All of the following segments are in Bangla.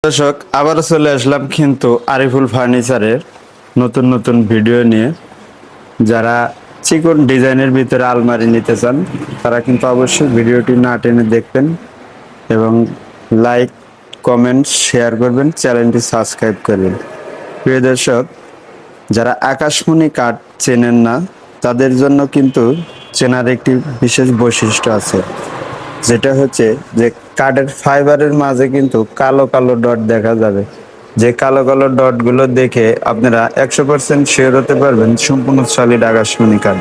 দর্শক আবারও চলে আসলাম কিন্তু আরিফুল ফার্নিচারের নতুন নতুন ভিডিও নিয়ে। যারা চিকন ডিজাইনের ভিতরে আলমারি নিতে চান তারা কিন্তু অবশ্যই ভিডিওটি না টেনে দেখবেন এবং লাইক কমেন্ট শেয়ার করবেন, চ্যানেলটি সাবস্ক্রাইব করবেন। প্রিয় দর্শক, যারা আকাশমণি কাঠ চেনেন না তাদের জন্য কিন্তু চেনার একটি বিশেষ বৈশিষ্ট্য আছে, যেটা হচ্ছে যে কাঠের ফাইবারের মাঝে কিন্তু কালো কালো ডট দেখা যাবে। যে কালো কালো ডট গুলো দেখে আপনারা 100% শিওর হতে পারবেন সম্পূর্ণ সলিড আকাশমণি কাঠ।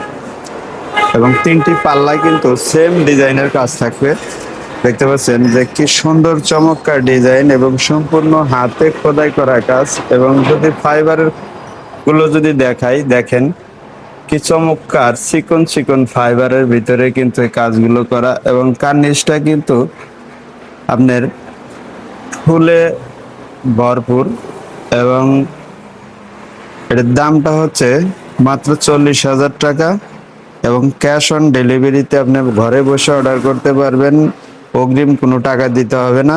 এবং তিনটি পাল্লায় কিন্তু সেম ডিজাইনের কাজ থাকবে। দেখতে পাচ্ছেন যে কি সুন্দর চমৎকার ডিজাইন এবং সম্পূর্ণ হাতে খোদাই করা কাজ। এবং যদি ফাইবারের গুলো যদি দেখেন কি চমৎকার চিকন চিকন ফাইবারের ভিতরে কিন্তু এই কাজগুলো করা। এবং কার্নিশটা কিন্তু আপনার ফুলে ভরপুর। এবং এটার দামটা হচ্ছে মাত্র 40,000 টাকা। এবং ক্যাশ অন ডেলিভারিতে আপনি ঘরে বসে অর্ডার করতে পারবেন, অগ্রিম কোনো টাকা দিতে হবে না।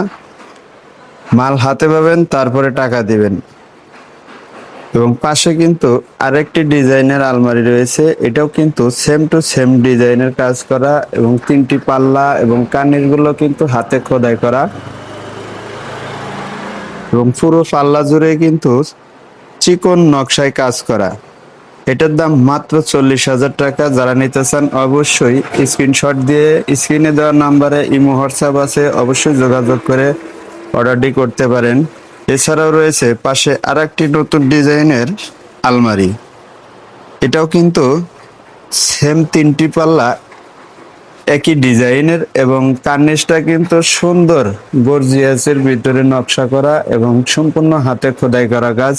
মাল হাতে পাবেন, তারপরে টাকা দিবেন। এবং পাশে কিন্তু আরেকটি ডিজাইনের আলমারি রয়েছে, এটাও কিন্তু সেম টু সেম ডিজাইনের কাজ করা এবং তিনটি পাল্লা এবং কানিরগুলো কিন্তু হাতে খোদাই করা। এবং পুরো পাল্লা জুড়ে কিন্তু চিকন নকশায় কাজ করা। এটার দাম মাত্র 40,000 টাকা। যারা নিতে চান অবশ্যই স্ক্রিনশট দিয়ে স্ক্রিনে দেওয়া নাম্বারে ইমো হোয়াটসঅ্যাপ আছে, অবশ্যই যোগাযোগ করে অর্ডারটি করতে পারেন। এছাড়াও রয়েছে পাশে আরেকটি নতুন ডিজাইনের আলমারি, এটাও কিন্তু সেম তিনটি পাল্লা একই ডিজাইনের এবং কার্নিশটা কিন্তু সুন্দর গর্জিয়াসের ভিতরে নকশা করা এবং সম্পূর্ণ হাতে খোদাই করা কাজ।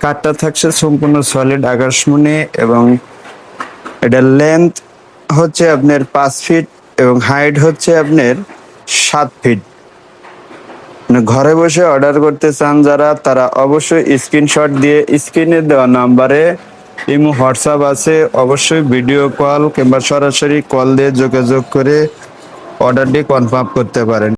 কাঠটা থাকছে সম্পূর্ণ সলিড আকাশমণি এবং এটার লেন্থ হচ্ছে আপনার 5 ফিট এবং হাইট হচ্ছে আপনার 7 ফিট। মানে ঘরে বসে অর্ডার করতে চান যারা, তারা অবশ্যই স্ক্রিনশট দিয়ে স্ক্রিনে দেওয়া নাম্বারে ইমো হোয়াটসঅ্যাপ আছে, অবশ্যই ভিডিও কল কিংবা সরাসরি কল দিয়ে যোগাযোগ করে অর্ডারটি কনফার্ম করতে পারেন।